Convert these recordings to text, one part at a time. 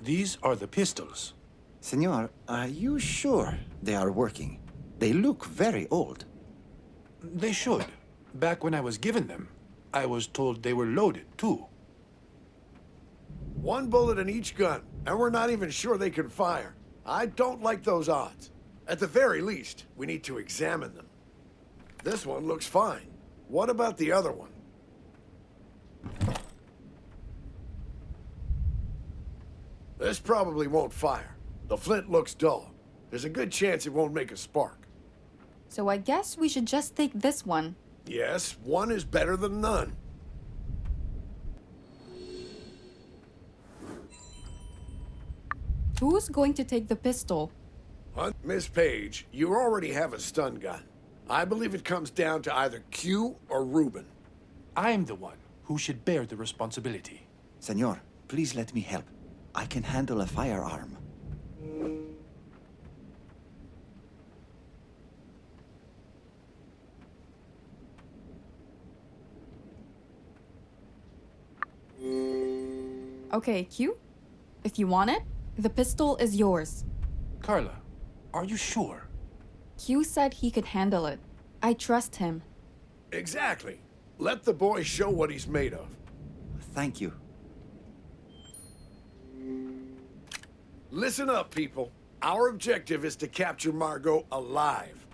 These are the pistols. Senor, are you sure they are working? They look very old. They should. Back when I was given them, I was told they were loaded, too. One bullet in each gun, and we're not even sure they can fire. I don't like those odds. At the very least, we need to examine them. This one looks fine. What about the other one? This probably won't fire. The flint looks dull. There's a good chance it won't make a spark. So I guess we should just take this one. Yes, one is better than none. Who's going to take the pistol? Miss Page, you already have a stun gun. I believe it comes down to either Q or Ruben. I'm the one who should bear the responsibility. Senor, please let me help. I can handle a firearm. Okay, Q. If you want it, the pistol is yours. Carla, are you sure? Q said he could handle it. I trust him. Exactly. Let the boy show what he's made of. Thank you. Listen up, people. Our objective is to capture Margo alive.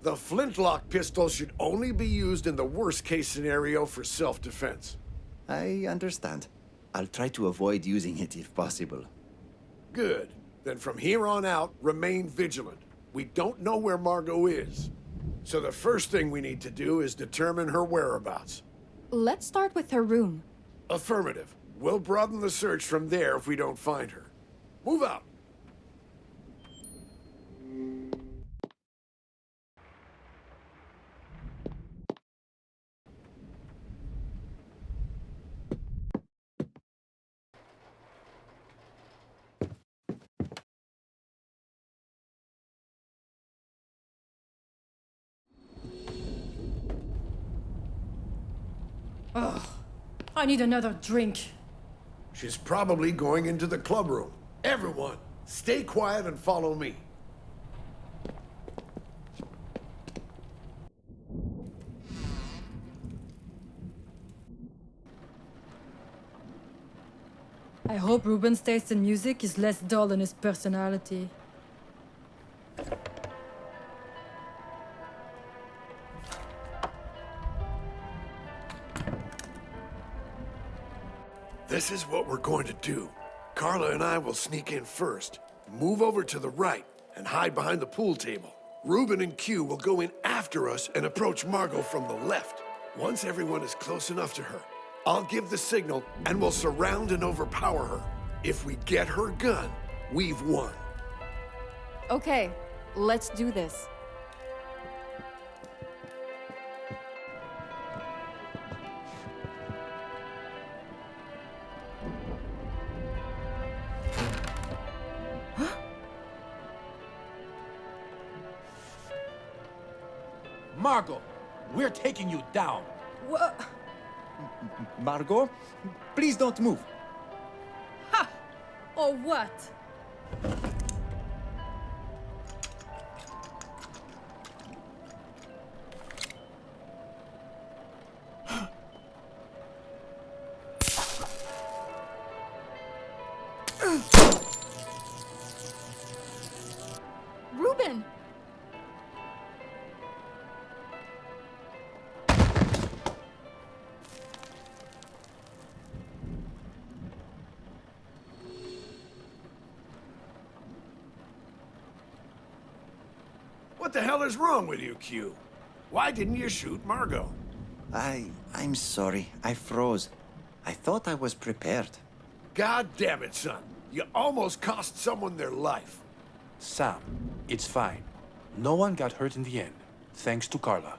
The flintlock pistol should only be used in the worst-case scenario for self-defense. I understand. I'll try to avoid using it if possible. Good. Then from here on out, remain vigilant. We don't know where Margo is. So the first thing we need to do is determine her whereabouts. Let's start with her room. Affirmative. We'll broaden the search from there if we don't find her. Move out. Ugh, I need another drink. She's probably going into the club room. Everyone, stay quiet and follow me. I hope Ruben's taste in music is less dull than his personality. This is what we're going to do. Carla and I will sneak in first, move over to the right, and hide behind the pool table. Ruben and Q will go in after us and approach Margo from the left. Once everyone is close enough to her, I'll give the signal and we'll surround and overpower her. If we get her gun, we've won. Okay, let's do this. Margo, we're taking you down. What? Margo, please don't move. Ha! Or what? Ruben! What the hell is wrong with you, Q? Why didn't you shoot Margo? I'm sorry. I froze. I thought I was prepared. God damn it, son. You almost cost someone their life. Sam, it's fine. No one got hurt in the end, thanks to Carla.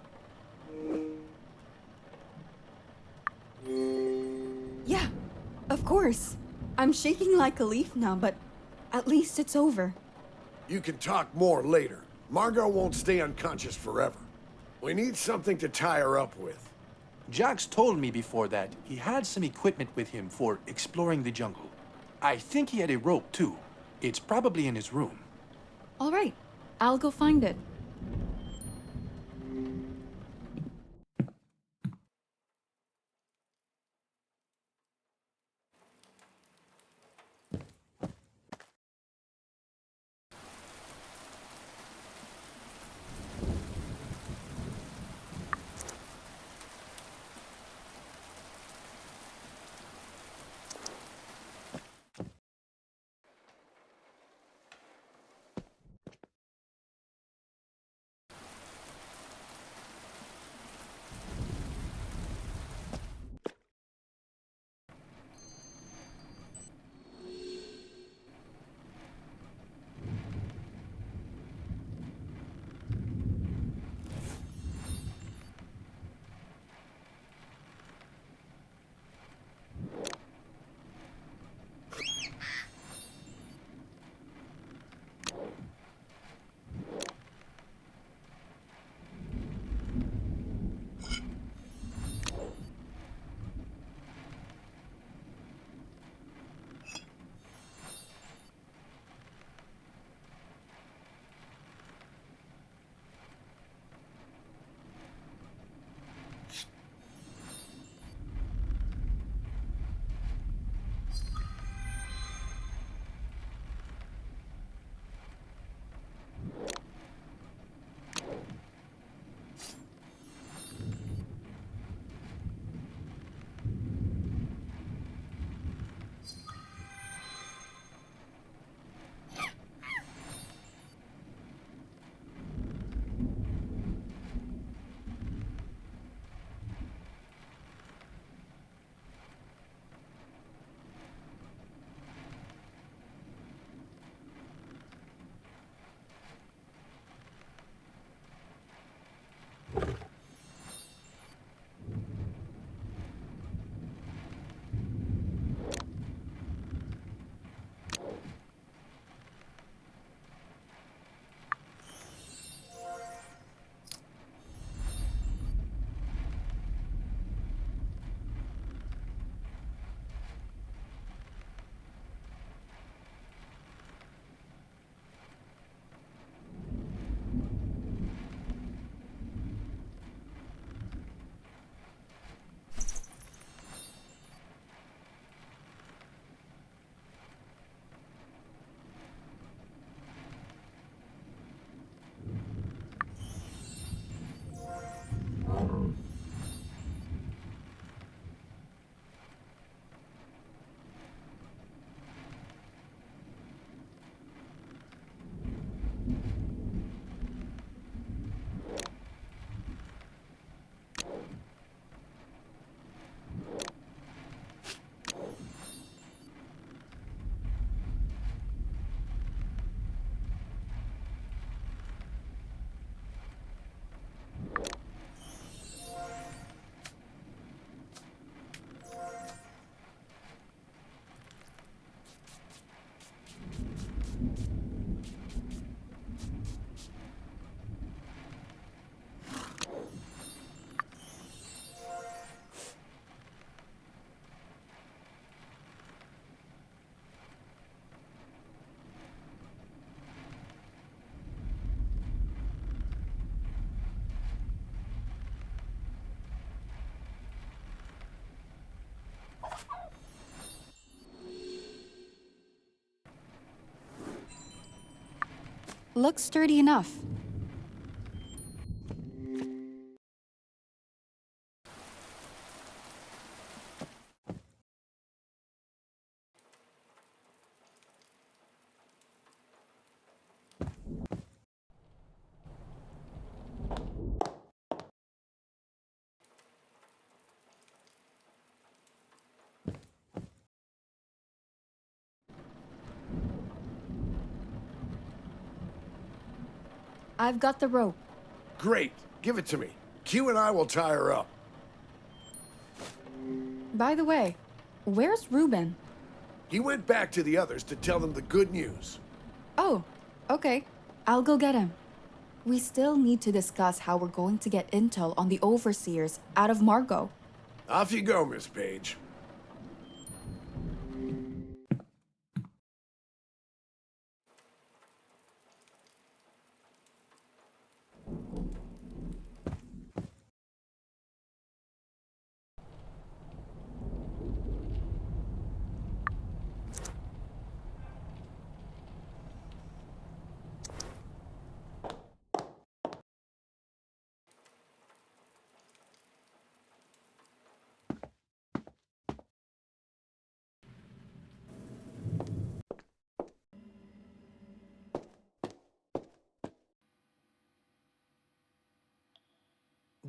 Yeah, of course. I'm shaking like a leaf now, but at least it's over. You can talk more later. Margo won't stay unconscious forever. We need something to tie her up with. Jax told me before that he had some equipment with him for exploring the jungle. I think he had a rope, too. It's probably in his room. All right, I'll go find it. Looks sturdy enough. I've got the rope. Great. Give it to me. Q and I will tie her up. By the way, where's Ruben? He went back to the others to tell them the good news. Oh, okay. I'll go get him. We still need to discuss how we're going to get intel on the overseers out of Margo. Off you go, Miss Page.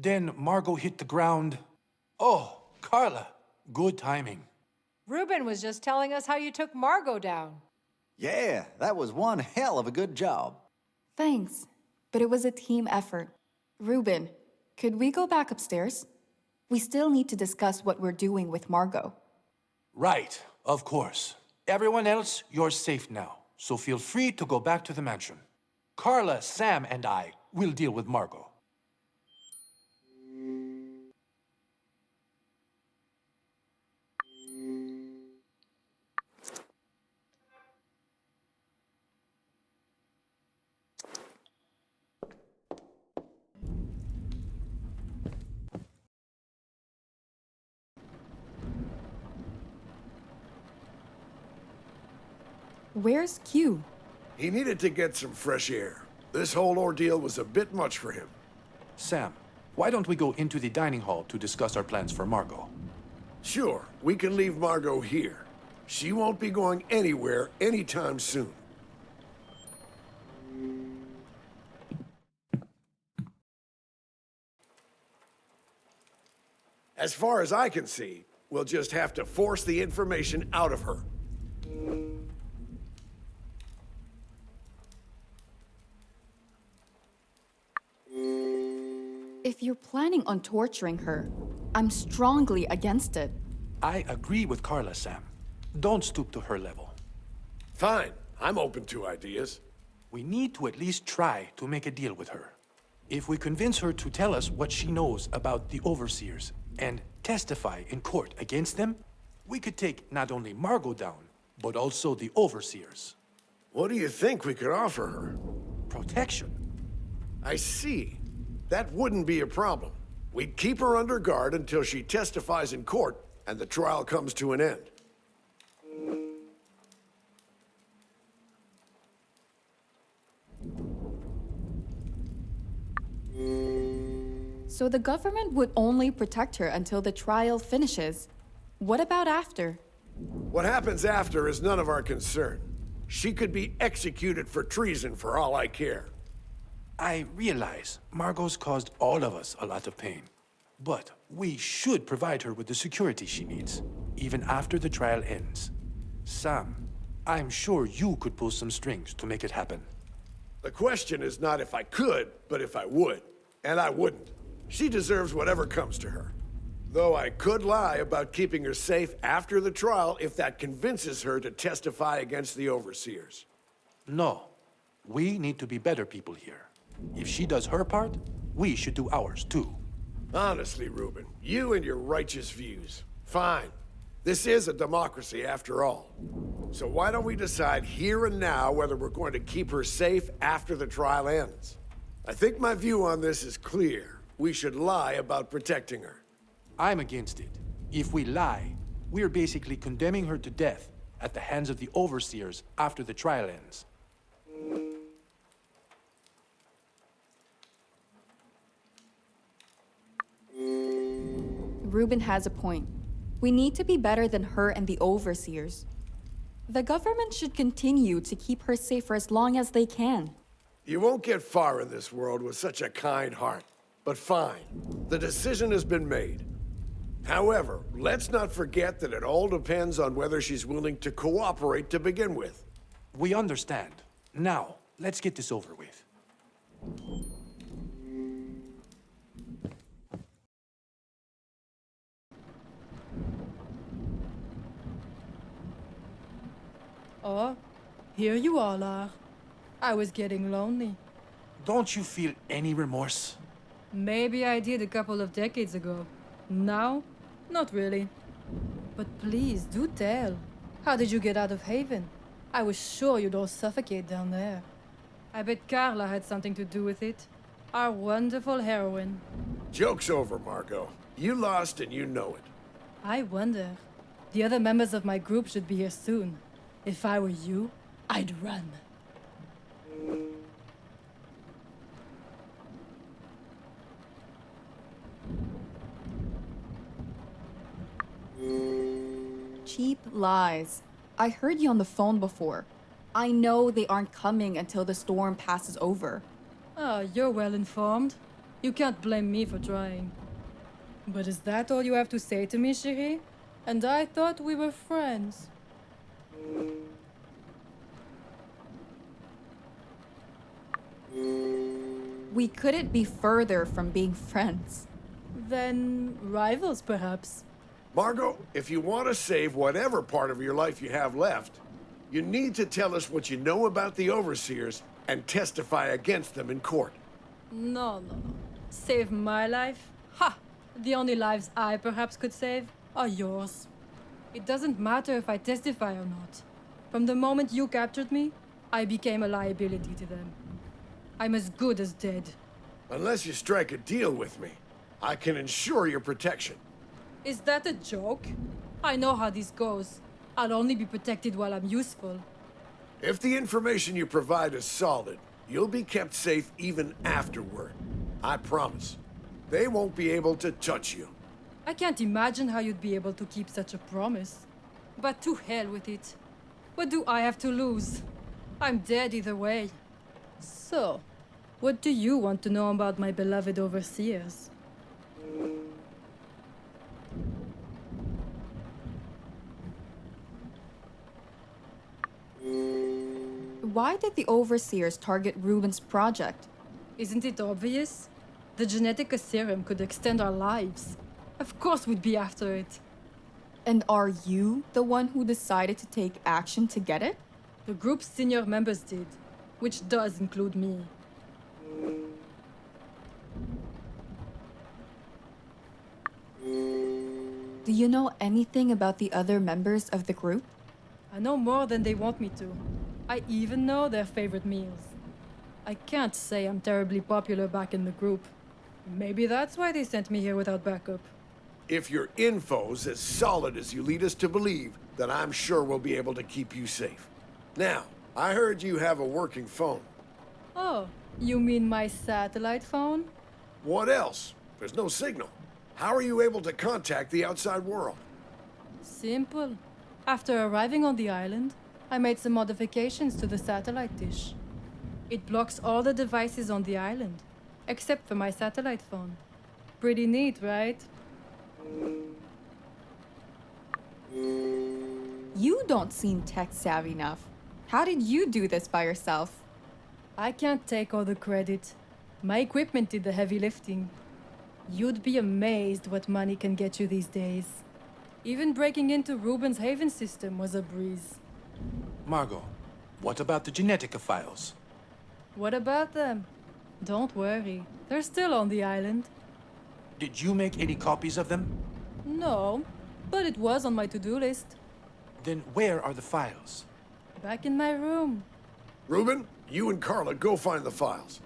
Then Margo hit the ground. Oh, Carla, good timing. Ruben was just telling us how you took Margo down. Yeah, that was one hell of a good job. Thanks, but it was a team effort. Ruben, could we go back upstairs? We still need to discuss what we're doing with Margo. Right, of course. Everyone else, you're safe now, so feel free to go back to the mansion. Carla, Sam, and I will deal with Margo. Where's Q? He needed to get some fresh air. This whole ordeal was a bit much for him. Sam, why don't we go into the dining hall to discuss our plans for Margo? Sure, we can leave Margo here. She won't be going anywhere anytime soon. As far as I can see, we'll just have to force the information out of her. If you're planning on torturing her, I'm strongly against it. I agree with Carla, Sam. Don't stoop to her level. Fine, I'm open to ideas. We need to at least try to make a deal with her. If we convince her to tell us what she knows about the overseers and testify in court against them, we could take not only Margo down, but also the overseers. What do you think we could offer her? Protection. I see. That wouldn't be a problem. We'd keep her under guard until she testifies in court and the trial comes to an end. So the government would only protect her until the trial finishes. What about after? What happens after is none of our concern. She could be executed for treason for all I care. I realize Margot's caused all of us a lot of pain. But we should provide her with the security she needs, even after the trial ends. Sam, I'm sure you could pull some strings to make it happen. The question is not if I could, but if I would. And I wouldn't. She deserves whatever comes to her. Though I could lie about keeping her safe after the trial if that convinces her to testify against the overseers. No, we need to be better people here. If she does her part, we should do ours too. Honestly, Ruben, you and your righteous views. Fine. This is a democracy after all. So why don't we decide here and now whether we're going to keep her safe after the trial ends? I think my view on this is clear. We should lie about protecting her. I'm against it. If we lie, we're basically condemning her to death at the hands of the overseers after the trial ends. Ruben has a point. We need to be better than her and the overseers. The government should continue to keep her safe for as long as they can. You won't get far in this world with such a kind heart. But fine, the decision has been made. However, let's not forget that it all depends on whether she's willing to cooperate to begin with. We understand. Now, let's get this over with. Oh, here you all are. I was getting lonely. Don't you feel any remorse? Maybe I did a couple of decades ago. Now, not really. But please, do tell. How did you get out of Haven? I was sure you'd all suffocate down there. I bet Carla had something to do with it. Our wonderful heroine. Joke's over, Margo. You lost and you know it. I wonder. The other members of my group should be here soon. If I were you, I'd run. Cheap lies. I heard you on the phone before. I know they aren't coming until the storm passes over. Oh, you're well informed. You can't blame me for trying. But is that all you have to say to me, chérie? And I thought we were friends. We couldn't be further from being friends. Then rivals, perhaps. Margo, if you want to save whatever part of your life you have left, you need to tell us what you know about the overseers and testify against them in court. No. Save my life? Ha! The only lives I perhaps could save are yours. It doesn't matter if I testify or not. From the moment you captured me, I became a liability to them. I'm as good as dead. Unless you strike a deal with me, I can ensure your protection. Is that a joke? I know how this goes. I'll only be protected while I'm useful. If the information you provide is solid, you'll be kept safe even afterward. I promise. They won't be able to touch you. I can't imagine how you'd be able to keep such a promise. But to hell with it. What do I have to lose? I'm dead either way. So, what do you want to know about my beloved overseers? Why did the overseers target Ruben's project? Isn't it obvious? The Genetica serum could extend our lives. Of course we'd be after it. And are you the one who decided to take action to get it? The group's senior members did, which does include me. Do you know anything about the other members of the group? I know more than they want me to. I even know their favorite meals. I can't say I'm terribly popular back in the group. Maybe that's why they sent me here without backup. If your info's as solid as you lead us to believe, then I'm sure we'll be able to keep you safe. Now, I heard you have a working phone. Oh, you mean my satellite phone? What else? There's no signal. How are you able to contact the outside world? Simple. After arriving on the island, I made some modifications to the satellite dish. It blocks all the devices on the island, except for my satellite phone. Pretty neat, right? You don't seem tech-savvy enough. How did you do this by yourself? I can't take all the credit. My equipment did the heavy lifting. You'd be amazed what money can get you these days. Even breaking into Ruben's Haven system was a breeze. Margo, what about the Genetica files? What about them? Don't worry, they're still on the island. Did you make any copies of them? No, but it was on my to-do list. Then where are the files? Back in my room. Ruben, you and Carla go find the files.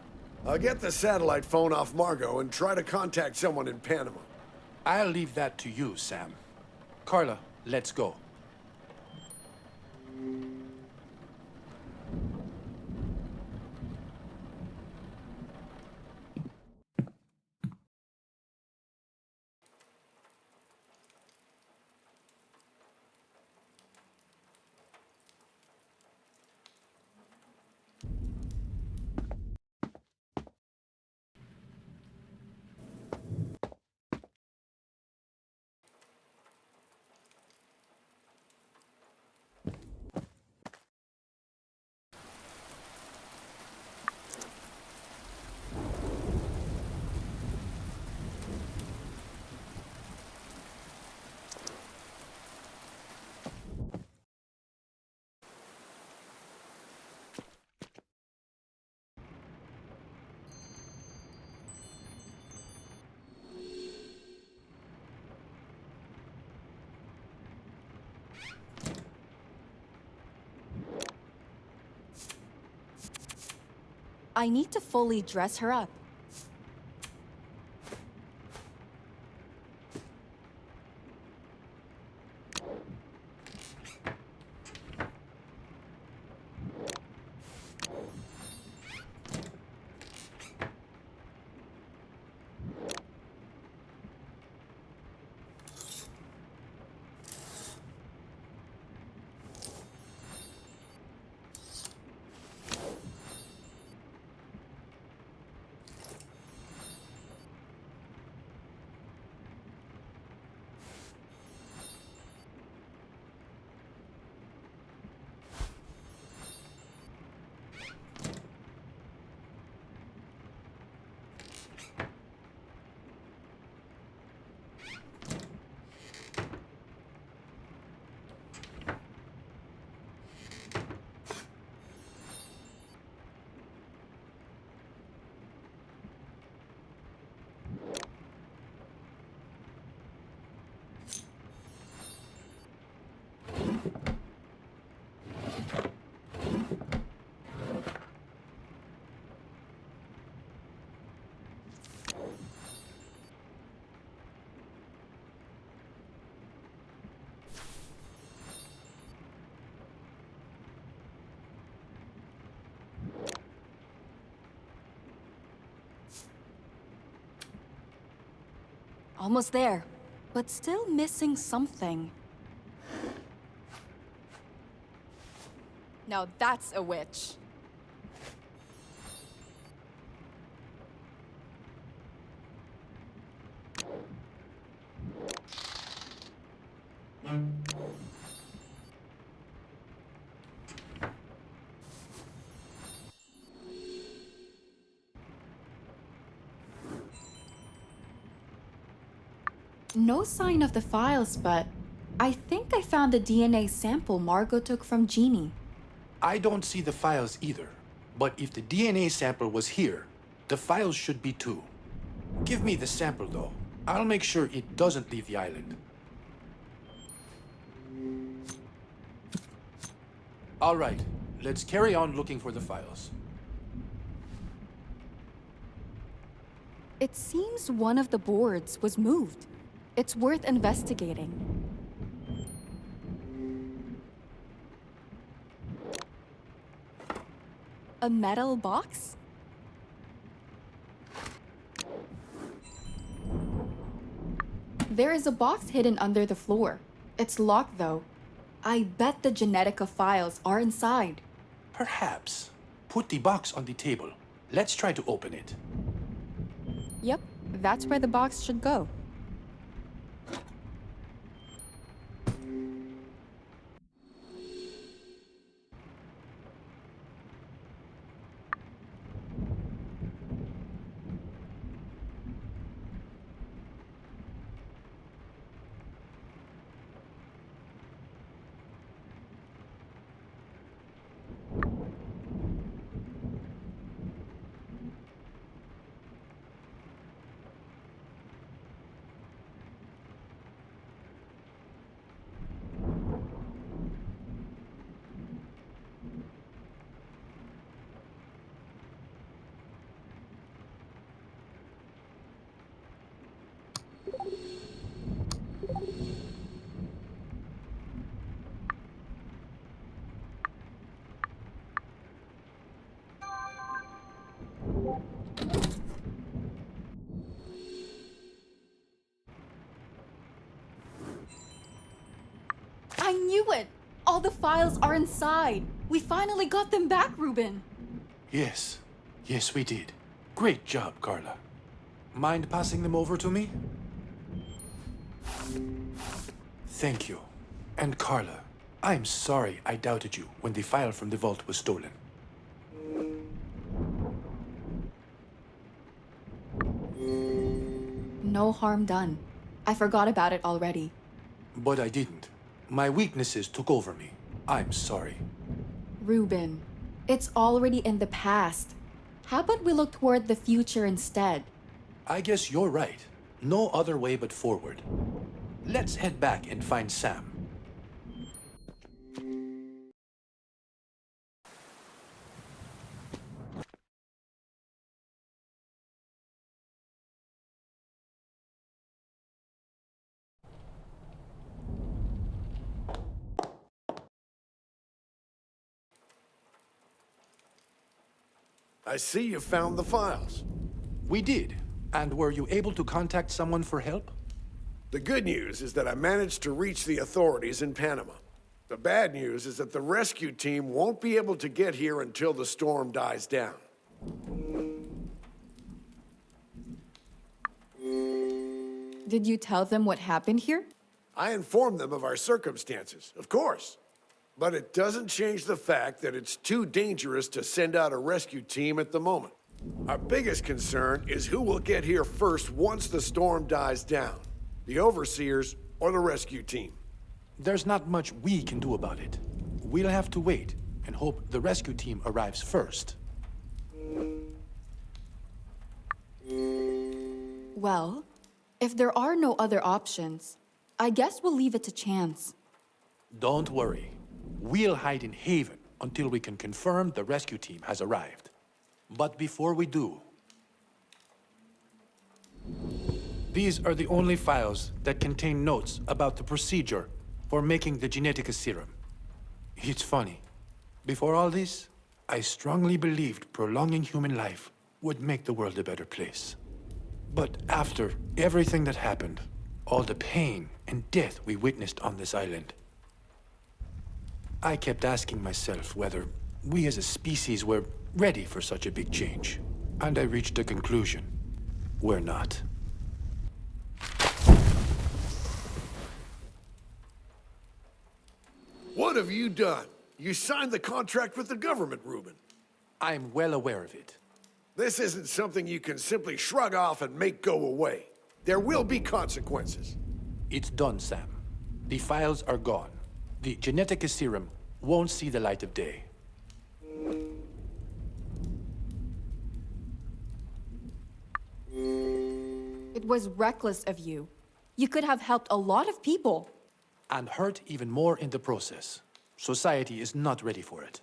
I'll get the satellite phone off Margo and try to contact someone in Panama. I'll leave that to you, Sam. Carla, let's go. I need to fully dress her up. Almost there, but still missing something. Now that's a witch. No sign of the files, but I think I found the DNA sample Margo took from Jeannie. I don't see the files either. But if the DNA sample was here, the files should be too. Give me the sample, though. I'll make sure it doesn't leave the island. All right, let's carry on looking for the files. It seems one of the boards was moved. It's worth investigating. A metal box? There is a box hidden under the floor. It's locked, though. I bet the Genetica files are inside. Perhaps. Put the box on the table. Let's try to open it. Yep, that's where the box should go. I knew it! All the files are inside! We finally got them back, Ruben! Yes. Yes, we did. Great job, Carla. Mind passing them over to me? Thank you. And Carla, I'm sorry I doubted you when the file from the vault was stolen. No harm done. I forgot about it already. But I didn't. My weaknesses took over me. I'm sorry. Ruben, it's already in the past. How about we look toward the future instead? I guess you're right. No other way but forward. Let's head back and find Sam. I see you found the files. We did. And were you able to contact someone for help? The good news is that I managed to reach the authorities in Panama. The bad news is that the rescue team won't be able to get here until the storm dies down. Did you tell them what happened here? I informed them of our circumstances, of course. But it doesn't change the fact that it's too dangerous to send out a rescue team at the moment. Our biggest concern is who will get here first once the storm dies down. The overseers or the rescue team. There's not much we can do about it. We'll have to wait and hope the rescue team arrives first. Well, if there are no other options, I guess we'll leave it to chance. Don't worry. We'll hide in Haven until we can confirm the rescue team has arrived. But before we do, these are the only files that contain notes about the procedure for making the Genetica serum. It's funny. Before all this, I strongly believed prolonging human life would make the world a better place. But after everything that happened, all the pain and death we witnessed on this island, I kept asking myself whether we as a species were ready for such a big change. And I reached a conclusion. We're not. What have you done? You signed the contract with the government, Ruben. I'm well aware of it. This isn't something you can simply shrug off and make go away. There will be consequences. It's done, Sam. The files are gone. The Genetica serum won't see the light of day. It was reckless of you. You could have helped a lot of people. And hurt even more in the process. Society is not ready for it.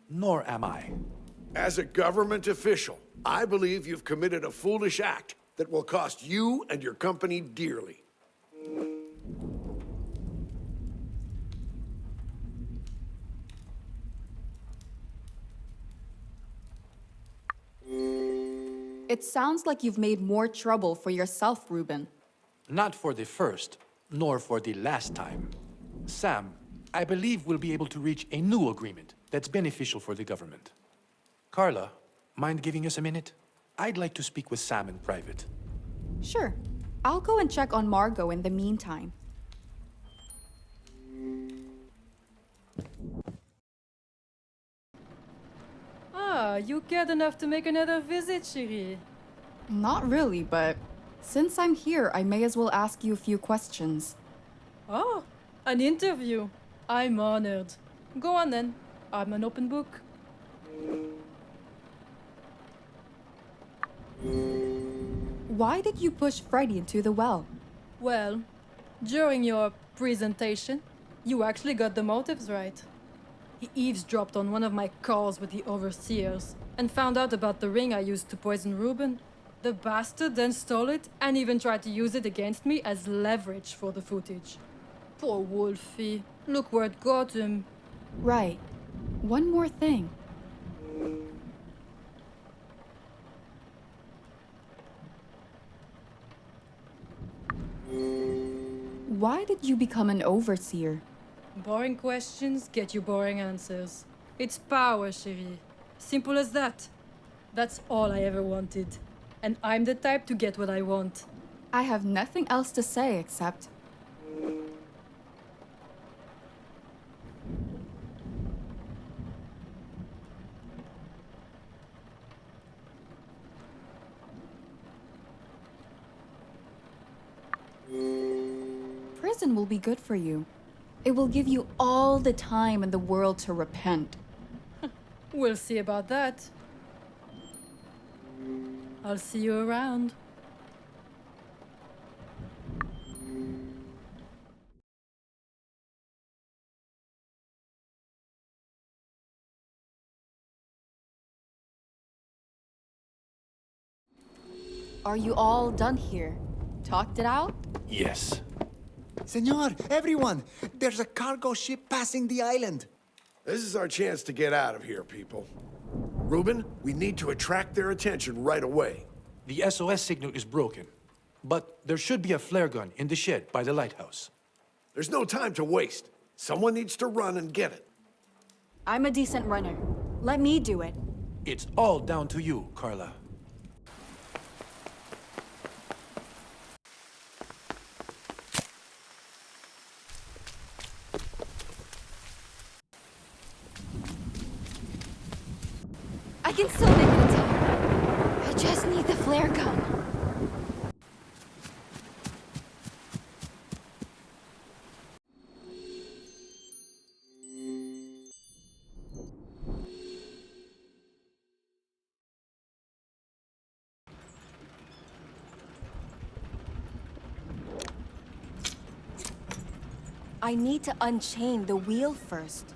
Nor am I. As a government official, I believe you've committed a foolish act that will cost you and your company dearly. It sounds like you've made more trouble for yourself, Ruben. Not for the first, nor for the last time. Sam, I believe we'll be able to reach a new agreement that's beneficial for the government. Carla, mind giving us a minute? I'd like to speak with Sam in private. Sure. I'll go and check on Margo in the meantime. Ah, you cared enough to make another visit, chérie. Not really, but since I'm here, I may as well ask you a few questions. Oh, an interview. I'm honored. Go on then. I'm an open book. Why did you push Freddy into the well? Well, during your presentation, you actually got the motives right. He eavesdropped on one of my calls with the overseers and found out about the ring I used to poison Ruben. The bastard then stole it and even tried to use it against me as leverage for the footage. Poor Wolfie. Look where it got him. Right. One more thing. Why did you become an overseer? Boring questions get you boring answers. It's power, chérie. Simple as that. That's all I ever wanted. And I'm the type to get what I want. I have nothing else to say except... Prison will be good for you. It will give you all the time in the world to repent. We'll see about that. I'll see you around. Are you all done here? Talked it out? Yes. Senor, everyone! There's a cargo ship passing the island. This is our chance to get out of here, people. Ruben, we need to attract their attention right away. The SOS signal is broken. But there should be a flare gun in the shed by the lighthouse. There's no time to waste. Someone needs to run and get it. I'm a decent runner. Let me do it. It's all down to you, Carla. I can still make it in time. I just need the flare gun. I need to unchain the wheel first.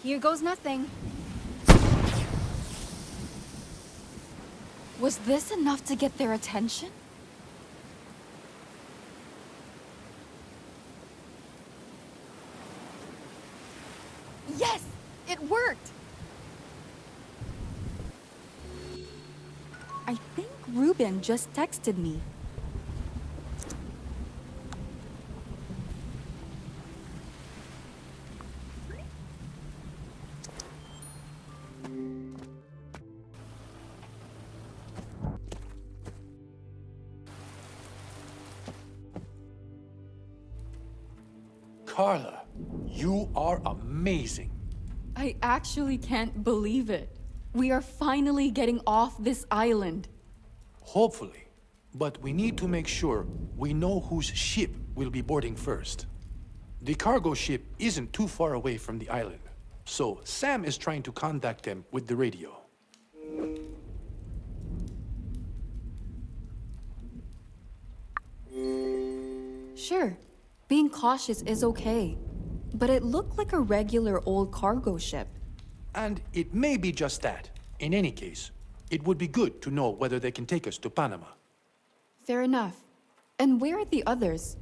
Here goes nothing. Was this enough to get their attention? Yes! It worked! I think Ruben just texted me. Carla, you are amazing. I actually can't believe it. We are finally getting off this island. Hopefully. But we need to make sure we know whose ship will be boarding first. The cargo ship isn't too far away from the island, so Sam is trying to contact them with the radio. Sure, being cautious is okay, but it looked like a regular old cargo ship. And it may be just that. In any case, it would be good to know whether they can take us to Panama. Fair enough. And where are the others?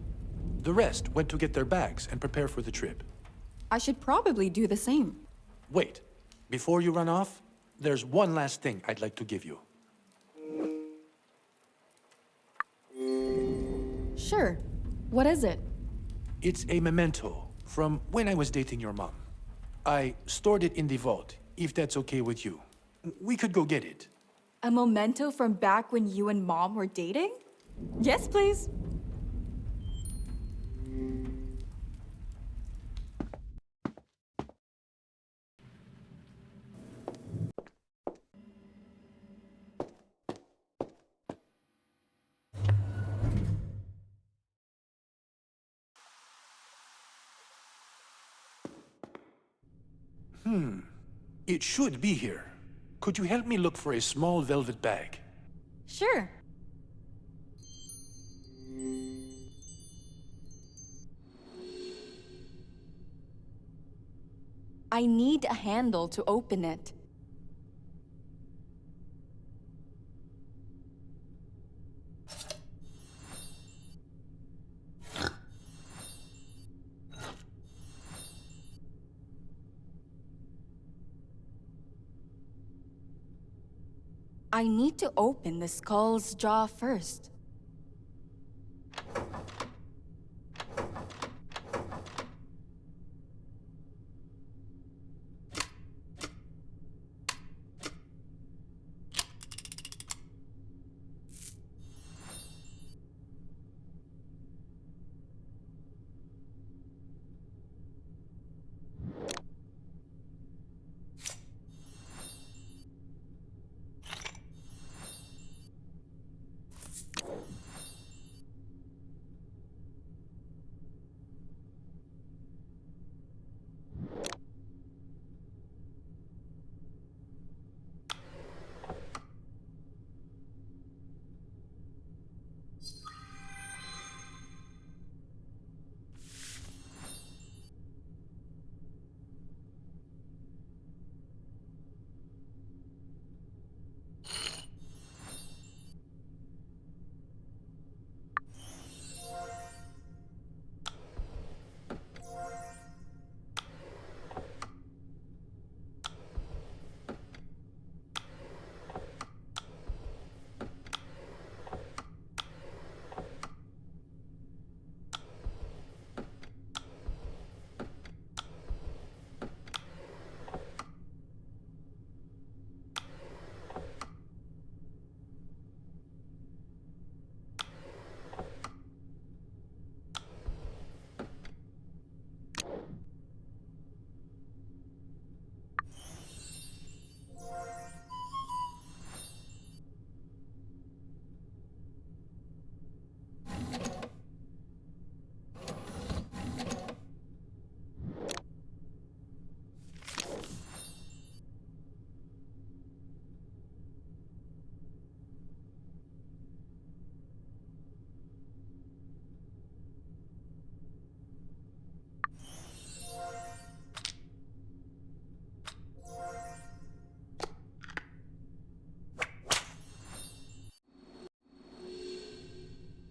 The rest went to get their bags and prepare for the trip. I should probably do the same. Wait, before you run off, there's one last thing I'd like to give you. Sure. What is it? It's a memento from when I was dating your mom. I stored it in the vault, if that's okay with you. We could go get it. A memento from back when you and Mom were dating? Yes, please. It should be here. Could you help me look for a small velvet bag? Sure. I need a handle to open it. I need to open the skull's jaw first.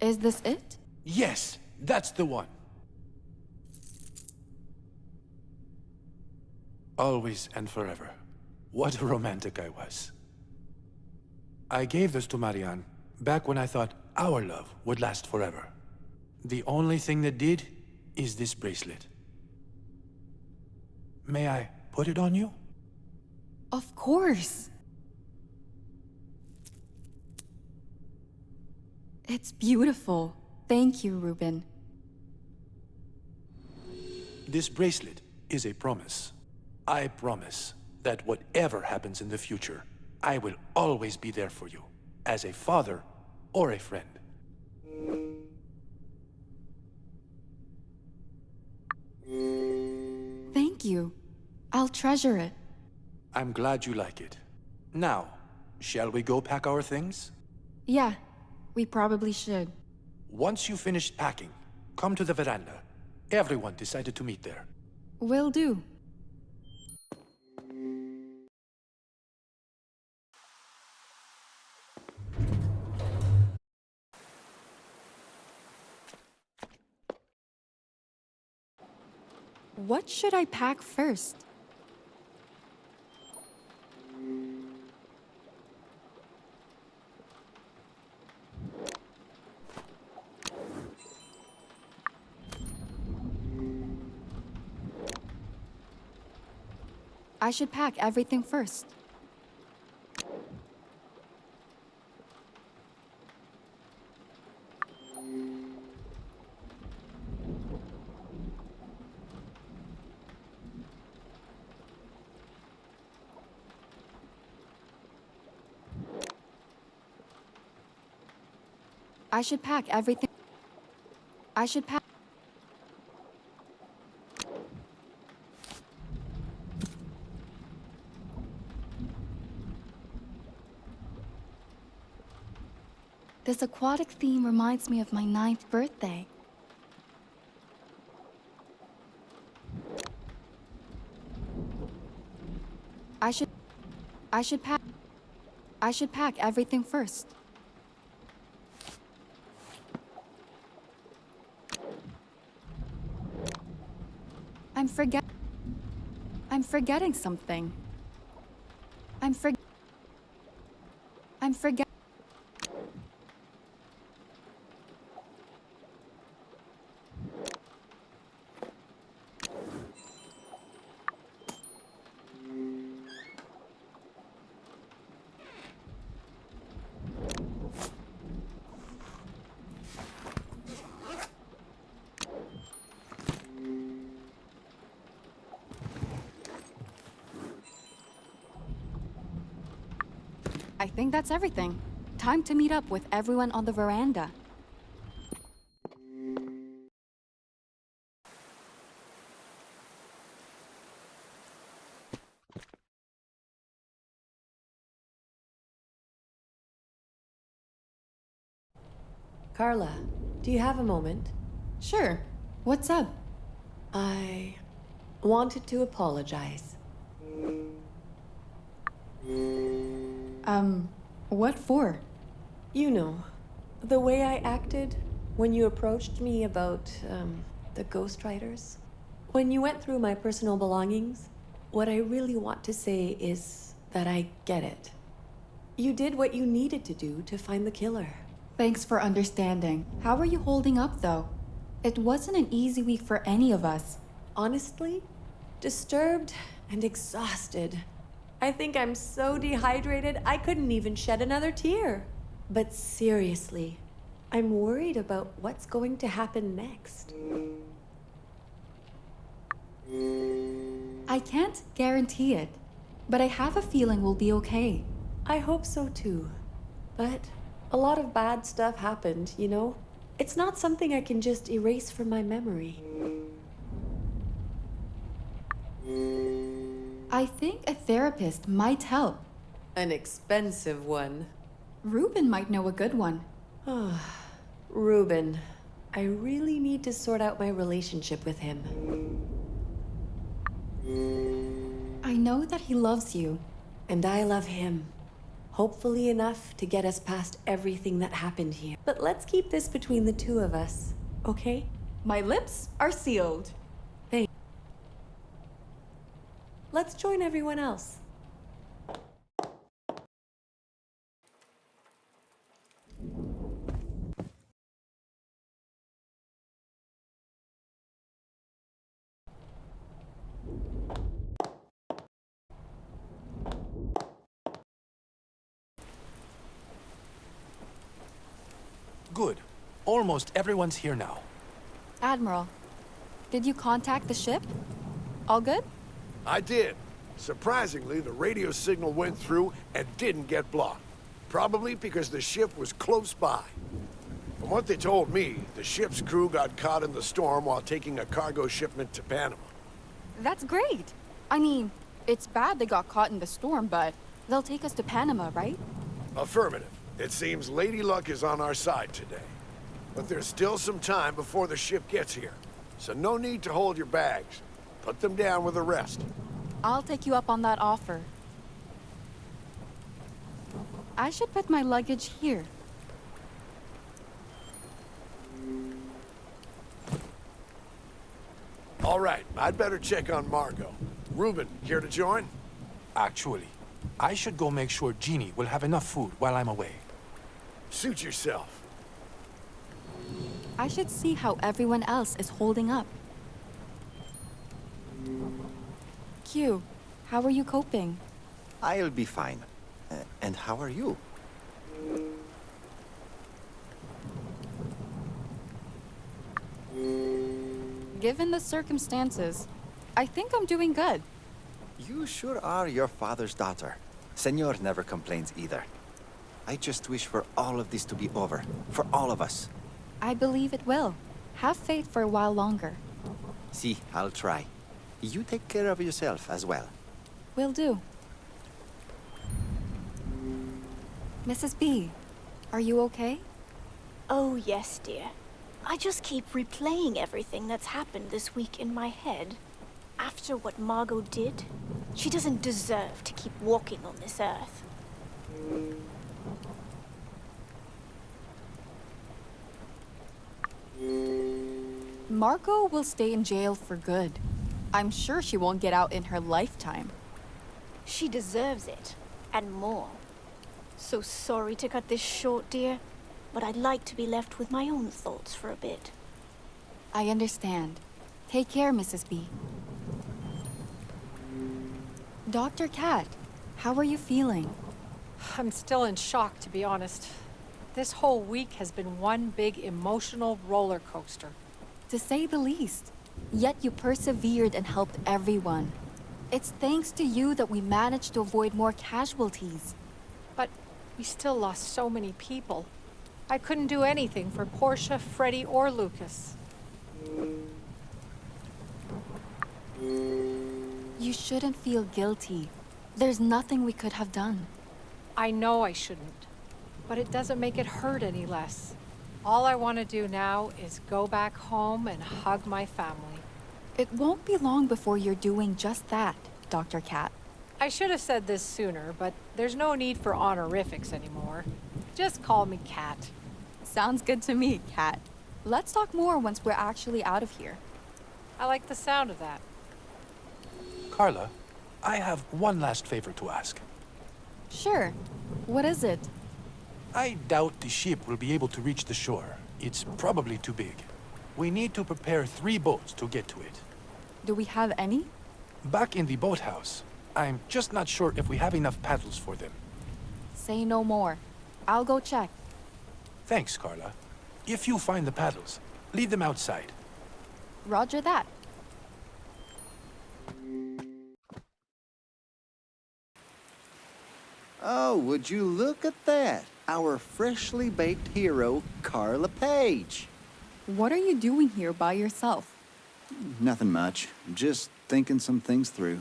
Is this it? Yes, that's the one. Always and forever. What a romantic I was. I gave this to Marianne back when I thought our love would last forever. The only thing that did is this bracelet. May I put it on you? Of course. It's beautiful. Thank you, Ruben. This bracelet is a promise. I promise that whatever happens in the future, I will always be there for you, as a father or a friend. Thank you. I'll treasure it. I'm glad you like it. Now, shall we go pack our things? Yeah, we probably should. Once you finish packing, come to the veranda. Everyone decided to meet there. Will do. What should I pack first? I should pack everything first. I should pack everything. I should pack. This aquatic theme reminds me of my 9th birthday. I should pack everything first. I'm forgetting something. I'm forgetting. I think that's everything. Time to meet up with everyone on the veranda. Carla, do you have a moment? Sure. What's up? I wanted to apologize. What for? You know, the way I acted when you approached me about, the ghostwriters. When you went through my personal belongings, what I really want to say is that I get it. You did what you needed to do to find the killer. Thanks for understanding. How are you holding up, though? It wasn't an easy week for any of us. Honestly, disturbed and exhausted. I think I'm so dehydrated I couldn't even shed another tear. But seriously, I'm worried about what's going to happen next. I can't guarantee it, but I have a feeling we'll be okay. I hope so too. But a lot of bad stuff happened, you know? It's not something I can just erase from my memory. I think a therapist might help. An expensive one. Ruben might know a good one. Ruben. I really need to sort out my relationship with him. I know that he loves you. And I love him. Hopefully enough to get us past everything that happened here. But let's keep this between the two of us, okay? My lips are sealed. Thanks. Let's join everyone else. Good. Almost everyone's here now. Admiral, did you contact the ship? All good? I did. Surprisingly, the radio signal went through and didn't get blocked. Probably because the ship was close by. From what they told me, the ship's crew got caught in the storm while taking a cargo shipment to Panama. That's great. I mean, it's bad they got caught in the storm, but they'll take us to Panama, right? Affirmative. It seems Lady Luck is on our side today. But there's still some time before the ship gets here. So no need to hold your bags. Put them down with the rest. I'll take you up on that offer. I should put my luggage here. All right, I'd better check on Margo. Ruben, here to join? Actually, I should go make sure Jeannie will have enough food while I'm away. Suit yourself. I should see how everyone else is holding up. Q, how are you coping? I'll be fine. And how are you? Given the circumstances, I think I'm doing good. You sure are your father's daughter. Senor never complains either. I just wish for all of this to be over. For all of us. I believe it will. Have faith for a while longer. See, I'll try. You take care of yourself as well. Will do. Mrs. B, are you okay? Oh, yes, dear. I just keep replaying everything that's happened this week in my head. After what Margo did, she doesn't deserve to keep walking on this earth. Margo will stay in jail for good. I'm sure she won't get out in her lifetime. She deserves it, and more. So sorry to cut this short, dear, but I'd like to be left with my own thoughts for a bit. I understand. Take care, Mrs. B. Dr. Cat, how are you feeling? I'm still in shock, to be honest. This whole week has been one big emotional roller coaster. To say the least. Yet you persevered and helped everyone. It's thanks to you that we managed to avoid more casualties. But we still lost so many people. I couldn't do anything for Portia, Freddie, or Lucas. You shouldn't feel guilty. There's nothing we could have done. I know I shouldn't, but it doesn't make it hurt any less. All I want to do now is go back home and hug my family. It won't be long before you're doing just that, Dr. Cat. I should have said this sooner, but there's no need for honorifics anymore. Just call me Cat. Sounds good to me, Cat. Let's talk more once we're actually out of here. I like the sound of that. Carla, I have one last favor to ask. Sure. What is it? I doubt the ship will be able to reach the shore. It's probably too big. We need to prepare 3 boats to get to it. Do we have any? Back in the boathouse. I'm just not sure if we have enough paddles for them. Say no more. I'll go check. Thanks, Carla. If you find the paddles, leave them outside. Roger that. Oh, would you look at that? Our freshly baked hero, Carla Page. What are you doing here by yourself? Nothing much. Just thinking some things through.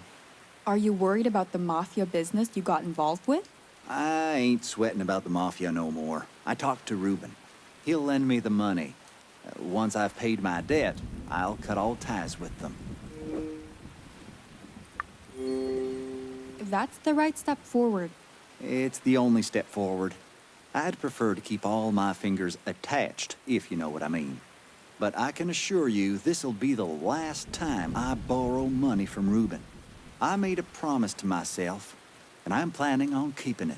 Are you worried about the mafia business you got involved with? I ain't sweating about the mafia no more. I talked to Ruben. He'll lend me the money. Once I've paid my debt, I'll cut all ties with them. That's the right step forward. It's the only step forward. I'd prefer to keep all my fingers attached, if you know what I mean. But I can assure you this'll be the last time I borrow money from Ruben. I made a promise to myself, and I'm planning on keeping it.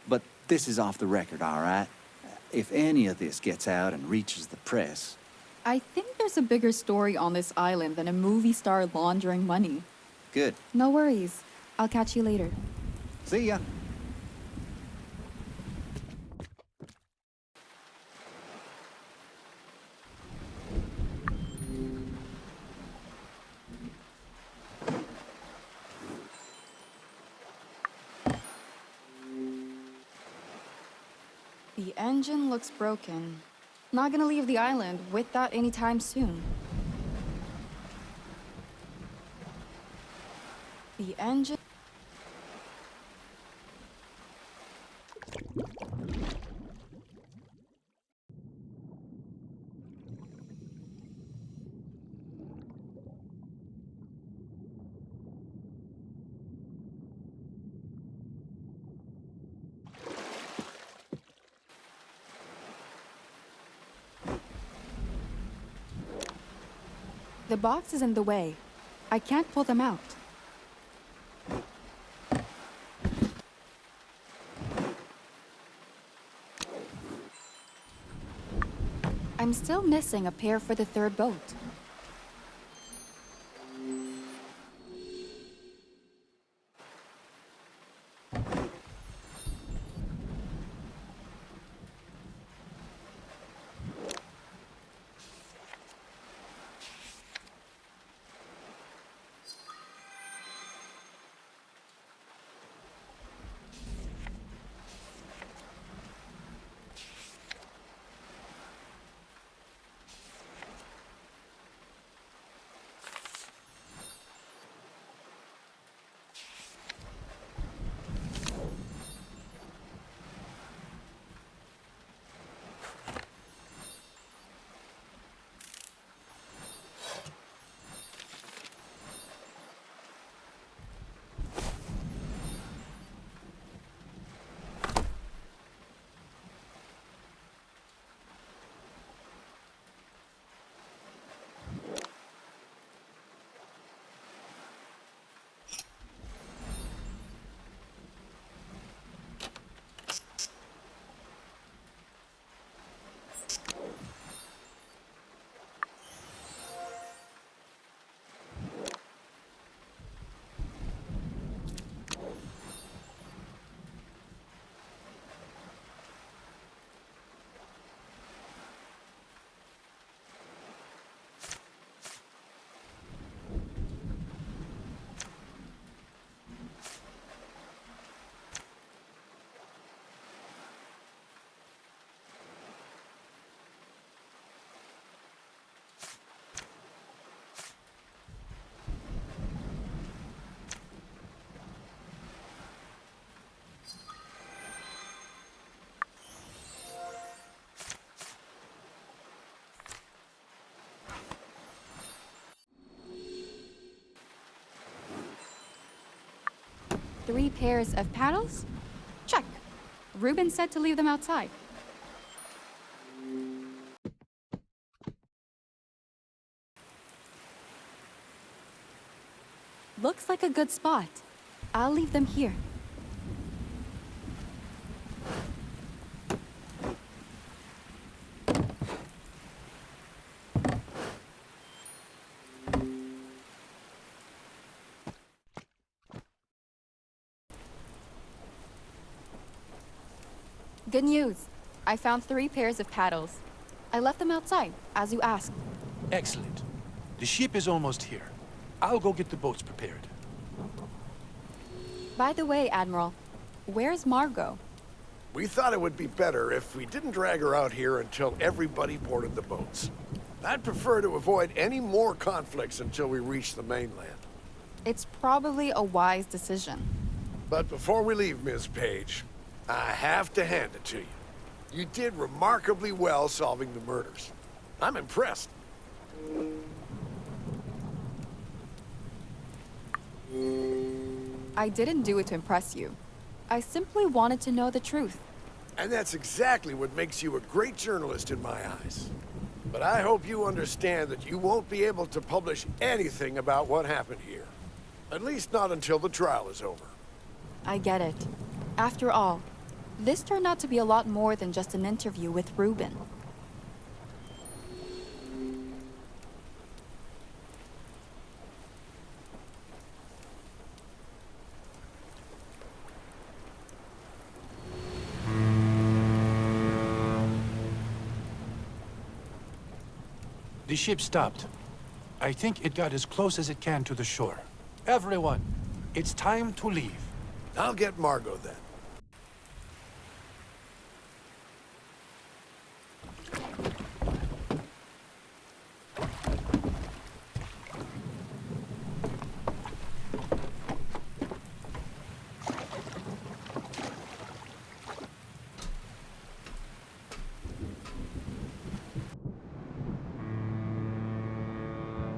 But this is off the record, all right? If any of this gets out and reaches the press... I think there's a bigger story on this island than a movie star laundering money. Good. No worries. I'll catch you later. See ya. The engine looks broken. Not gonna leave the island with that anytime soon. The engine... The box is in the way. I can't pull them out. I'm still missing a pair for the third boat. Three pairs of paddles? Check. Ruben said to leave them outside. Looks like a good spot. I'll leave them here. Good news. I found 3 pairs of paddles. I left them outside, as you asked. Excellent. The ship is almost here. I'll go get the boats prepared. By the way, Admiral, where's Margo? We thought it would be better if we didn't drag her out here until everybody boarded the boats. I'd prefer to avoid any more conflicts until we reach the mainland. It's probably a wise decision. But before we leave, Ms. Page, I have to hand it to you. You did remarkably well solving the murders. I'm impressed. I didn't do it to impress you. I simply wanted to know the truth. And that's exactly what makes you a great journalist in my eyes. But I hope you understand that you won't be able to publish anything about what happened here. At least not until the trial is over. I get it. After all, this turned out to be a lot more than just an interview with Ruben. The ship stopped. I think it got as close as it can to the shore. Everyone, it's time to leave. I'll get Margo then.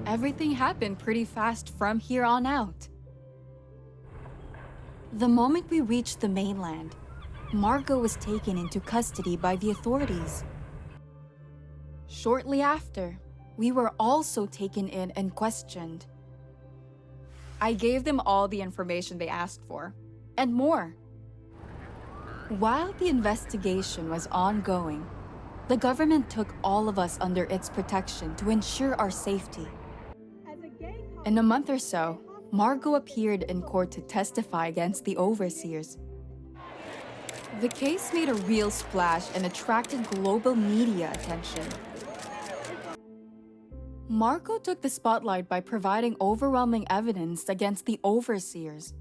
Everything happened pretty fast from here on out. The moment we reached the mainland, Margo was taken into custody by the authorities. Shortly after, we were also taken in and questioned. I gave them all the information they asked for, and more. While the investigation was ongoing, the government took all of us under its protection to ensure our safety. In a month or so, Margo appeared in court to testify against the overseers. The case made a real splash and attracted global media attention. Margo took the spotlight by providing overwhelming evidence against the overseers.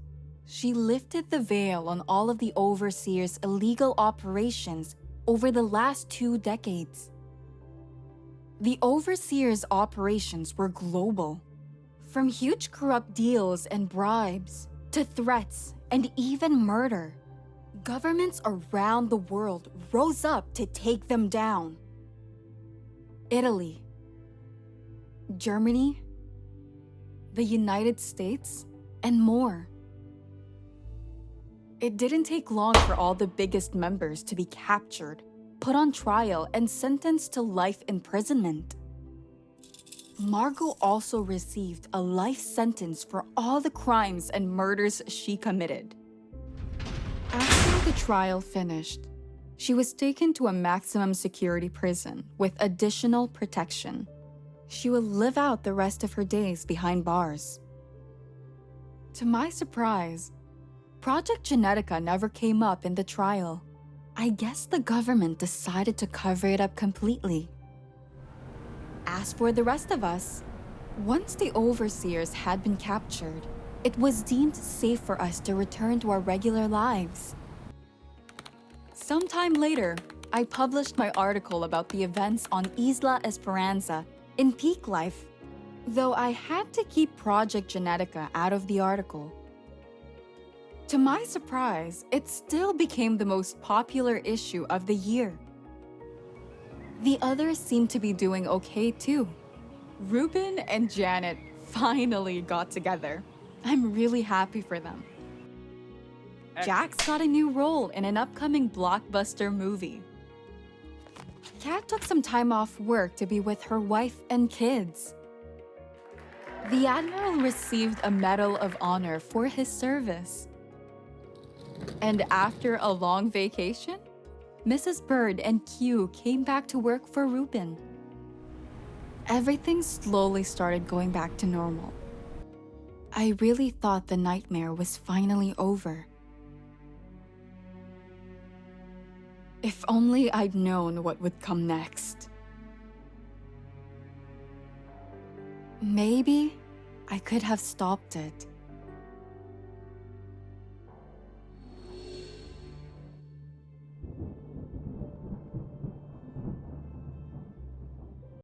She lifted the veil on all of the overseers' illegal operations over the last 2 decades. The overseers' operations were global. From huge corrupt deals and bribes, to threats and even murder, governments around the world rose up to take them down. Italy, Germany, the United States, and more. It didn't take long for all the biggest members to be captured, put on trial, and sentenced to life imprisonment. Margo also received a life sentence for all the crimes and murders she committed. After the trial finished, she was taken to a maximum security prison with additional protection. She will live out the rest of her days behind bars. To my surprise, Project Genetica never came up in the trial. I guess the government decided to cover it up completely. As for the rest of us, once the overseers had been captured, it was deemed safe for us to return to our regular lives. Sometime later, I published my article about the events on Isla Esperanza in Peak Life, though I had to keep Project Genetica out of the article. To my surprise, it still became the most popular issue of the year. The others seem to be doing okay too. Ruben and Janet finally got together. I'm really happy for them. Jack's got a new role in an upcoming blockbuster movie. Kat took some time off work to be with her wife and kids. The Admiral received a Medal of Honor for his service. And after a long vacation, Mrs. Bird and Q came back to work for Ruben. Everything slowly started going back to normal. I really thought the nightmare was finally over. If only I'd known what would come next. Maybe I could have stopped it.